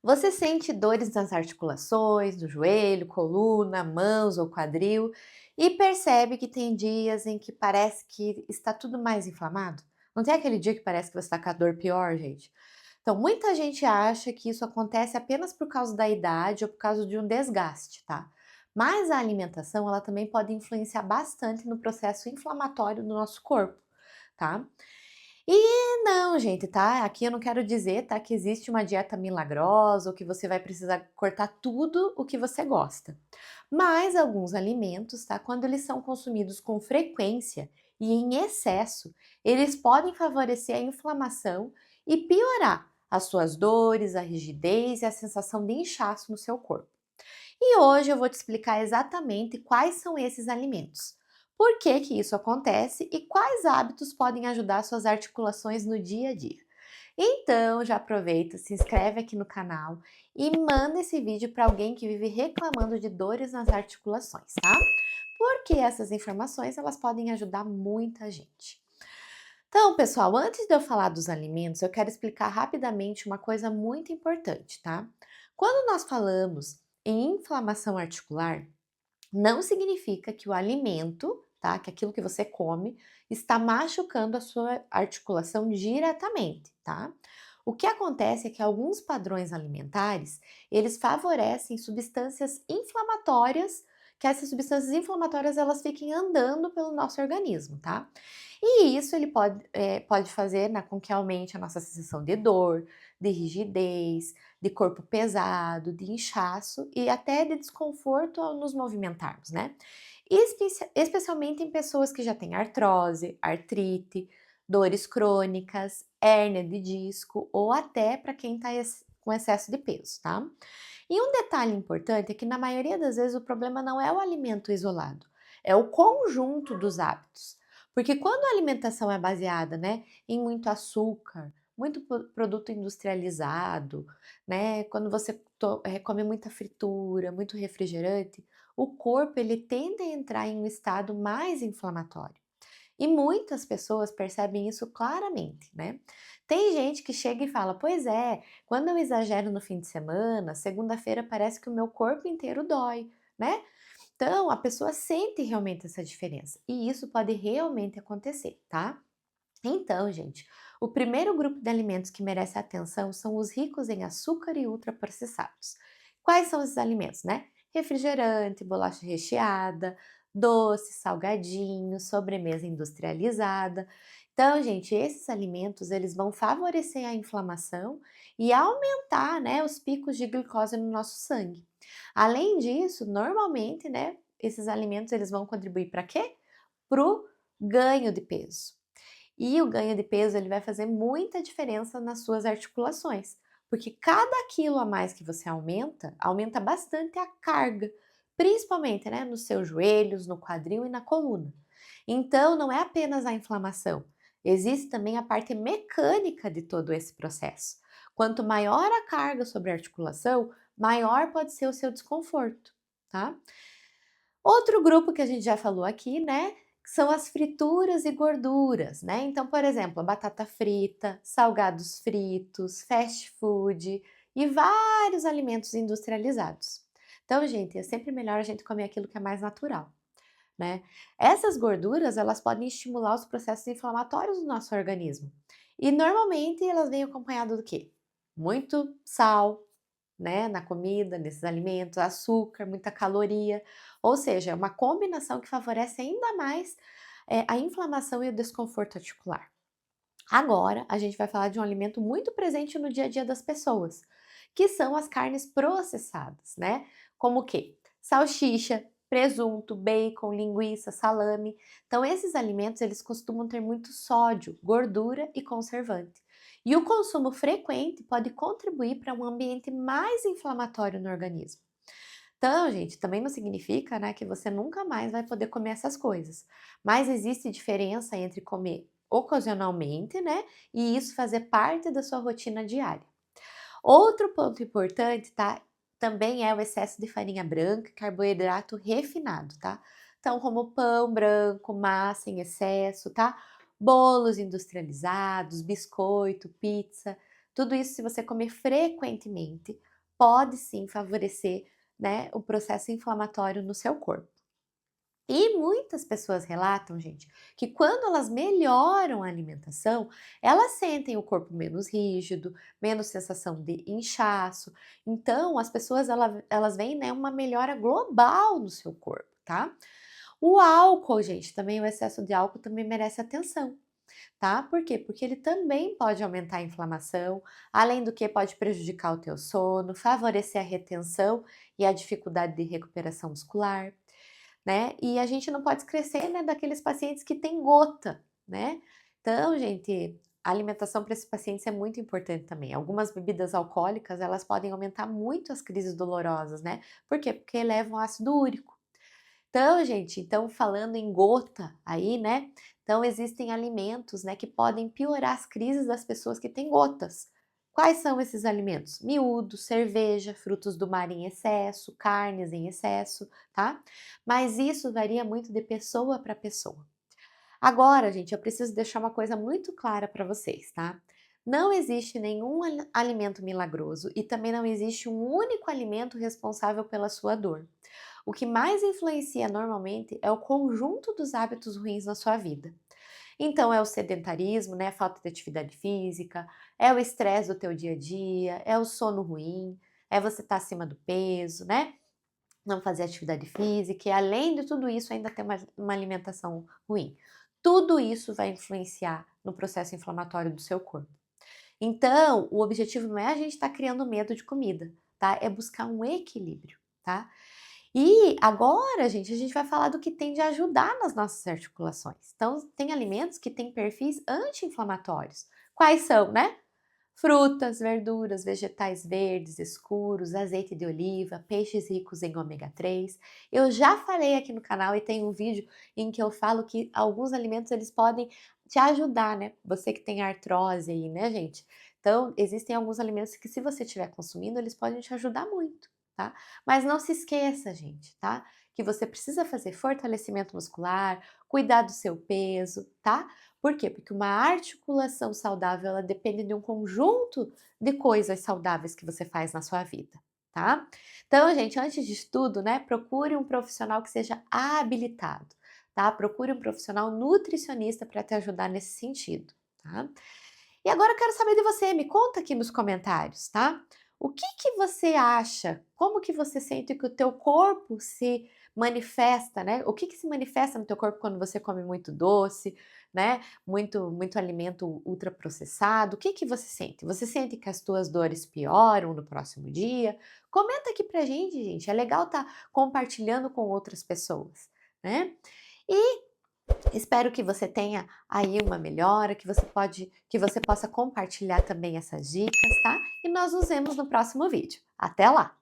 Você sente dores nas articulações, do joelho, coluna, mãos ou quadril e percebe que tem dias em que parece que está tudo mais inflamado? Não tem aquele dia que parece que você está com a dor pior, gente? Então, muita gente acha que isso acontece apenas por causa da idade ou por causa de um desgaste, tá? Mas a alimentação, ela também pode influenciar bastante no processo inflamatório do nosso corpo, tá? E não, gente, tá? Aqui eu não quero dizer, tá, que existe uma dieta milagrosa ou que você vai precisar cortar tudo o que você gosta. Mas alguns alimentos, tá, quando eles são consumidos com frequência e em excesso, eles podem favorecer a inflamação e piorar as suas dores, a rigidez e a sensação de inchaço no seu corpo. E hoje eu vou te explicar exatamente quais são esses alimentos, por que que isso acontece e quais hábitos podem ajudar suas articulações no dia a dia. Então já aproveita, se inscreve aqui no canal e manda esse vídeo para alguém que vive reclamando de dores nas articulações, tá? Porque essas informações elas podem ajudar muita gente. Então, pessoal, antes de eu falar dos alimentos, eu quero explicar rapidamente uma coisa muito importante, tá? Quando nós falamos em inflamação articular, não significa que o alimento, tá? Que aquilo que você come está machucando a sua articulação diretamente, tá? O que acontece é que alguns padrões alimentares, eles favorecem substâncias inflamatórias, que essas substâncias inflamatórias elas fiquem andando pelo nosso organismo, tá? E isso ele pode fazer com que aumente a nossa sensação de dor, de rigidez, de corpo pesado, de inchaço e até de desconforto ao nos movimentarmos, né? Especialmente em pessoas que já têm artrose, artrite, dores crônicas, hérnia de disco ou até para quem está com excesso de peso, tá? E um detalhe importante é que na maioria das vezes o problema não é o alimento isolado, é o conjunto dos hábitos. Porque quando a alimentação é baseada, né, em muito açúcar, muito produto industrializado, né, quando você come muita fritura, muito refrigerante, o corpo ele tende a entrar em um estado mais inflamatório. E muitas pessoas percebem isso claramente, né? Tem gente que chega e fala: Pois é, quando eu exagero no fim de semana, segunda-feira parece que o meu corpo inteiro dói, né? Então, a pessoa sente realmente essa diferença e isso pode realmente acontecer, tá? Então, gente, o primeiro grupo de alimentos que merece atenção são os ricos em açúcar e ultraprocessados. Quais são esses alimentos, né? Refrigerante, bolacha recheada, doce, salgadinho, sobremesa industrializada. Então, gente, esses alimentos eles vão favorecer a inflamação e aumentar, né, os picos de glicose no nosso sangue. Além disso, normalmente, né, esses alimentos eles vão contribuir para quê? Para o ganho de peso. E o ganho de peso ele vai fazer muita diferença nas suas articulações, porque cada quilo a mais que você aumenta, aumenta bastante a carga, principalmente, né, nos seus joelhos, no quadril e na coluna. Então, não é apenas a inflamação, existe também a parte mecânica de todo esse processo. Quanto maior a carga sobre a articulação, maior pode ser o seu desconforto, tá? Outro grupo que a gente já falou aqui, né, são as frituras e gorduras, né? Então, por exemplo, a batata frita, salgados fritos, fast food e vários alimentos industrializados. Então, gente, é sempre melhor a gente comer aquilo que é mais natural, né? Essas gorduras, elas podem estimular os processos inflamatórios do nosso organismo. E normalmente elas vêm acompanhadas do quê? Muito sal, né, na comida, nesses alimentos, açúcar, muita caloria, ou seja, é uma combinação que favorece ainda mais a inflamação e o desconforto articular. Agora, a gente vai falar de um alimento muito presente no dia a dia das pessoas, que são as carnes processadas, né? Como o quê? Salsicha, presunto, bacon, linguiça, salame. Então, esses alimentos, eles costumam ter muito sódio, gordura e conservante. E o consumo frequente pode contribuir para um ambiente mais inflamatório no organismo. Então, gente, também não significa, né, que você nunca mais vai poder comer essas coisas. Mas existe diferença entre comer ocasionalmente, né, e isso fazer parte da sua rotina diária. Outro ponto importante, tá? Também é o excesso de farinha branca e carboidrato refinado, tá? Então, como pão branco, massa em excesso, tá? Bolos industrializados, biscoito, pizza, tudo isso, se você comer frequentemente, pode sim favorecer, né, o processo inflamatório no seu corpo. E muitas pessoas relatam, gente, que quando elas melhoram a alimentação, elas sentem o corpo menos rígido, menos sensação de inchaço. Então, as pessoas elas veem, né, uma melhora global no seu corpo, tá? O álcool, gente, também o excesso de álcool também merece atenção, tá? Por quê? Porque ele também pode aumentar a inflamação, além do que pode prejudicar o teu sono, favorecer a retenção e a dificuldade de recuperação muscular, né? E a gente não pode esquecer, né, daqueles pacientes que têm gota, né? Então, gente, a alimentação para esses pacientes é muito importante também. Algumas bebidas alcoólicas, elas podem aumentar muito as crises dolorosas, né? Por quê? Porque elevam o ácido úrico. Então, gente, então falando em gota aí, né? Então existem alimentos, né, que podem piorar as crises das pessoas que têm gotas. Quais são esses alimentos? Miúdo, cerveja, frutos do mar em excesso, carnes em excesso, tá? Mas isso varia muito de pessoa para pessoa. Agora, gente, eu preciso deixar uma coisa muito clara para vocês, tá? Não existe nenhum alimento milagroso e também não existe um único alimento responsável pela sua dor. O que mais influencia normalmente é o conjunto dos hábitos ruins na sua vida. Então é o sedentarismo, né, a falta de atividade física, é o estresse do teu dia a dia, é o sono ruim, é você estar acima do peso, né? Não fazer atividade física e além de tudo isso ainda ter uma alimentação ruim. Tudo isso vai influenciar no processo inflamatório do seu corpo. Então, o objetivo não é a gente estar criando medo de comida, tá? É buscar um equilíbrio, tá? E agora, gente, a gente vai falar do que tem de ajudar nas nossas articulações. Então, tem alimentos que têm perfis anti-inflamatórios. Quais são, né? Frutas, verduras, vegetais verdes escuros, azeite de oliva, peixes ricos em ômega 3. Eu já falei aqui no canal e tem um vídeo em que eu falo que alguns alimentos eles podem te ajudar, né? Você que tem artrose aí, né, gente? Então, existem alguns alimentos que se você estiver consumindo, eles podem te ajudar muito, tá? Mas não se esqueça, gente, tá? Que você precisa fazer fortalecimento muscular, cuidar do seu peso, tá? Por quê? Porque uma articulação saudável, ela depende de um conjunto de coisas saudáveis que você faz na sua vida, tá? Então, gente, antes de tudo, né, procure um profissional que seja habilitado, tá? Procure um profissional nutricionista para te ajudar nesse sentido, tá? E agora eu quero saber de você, me conta aqui nos comentários, tá? O que que você acha? Como que você sente que o teu corpo se manifesta, né? O que que se manifesta no teu corpo quando você come muito doce, né? Muito alimento ultraprocessado. O que que você sente? Você sente que as tuas dores pioram no próximo dia? Comenta aqui pra gente. É legal estar compartilhando com outras pessoas, né? E espero que você tenha aí uma melhora, que você possa compartilhar também essas dicas, tá? E nós nos vemos no próximo vídeo. Até lá!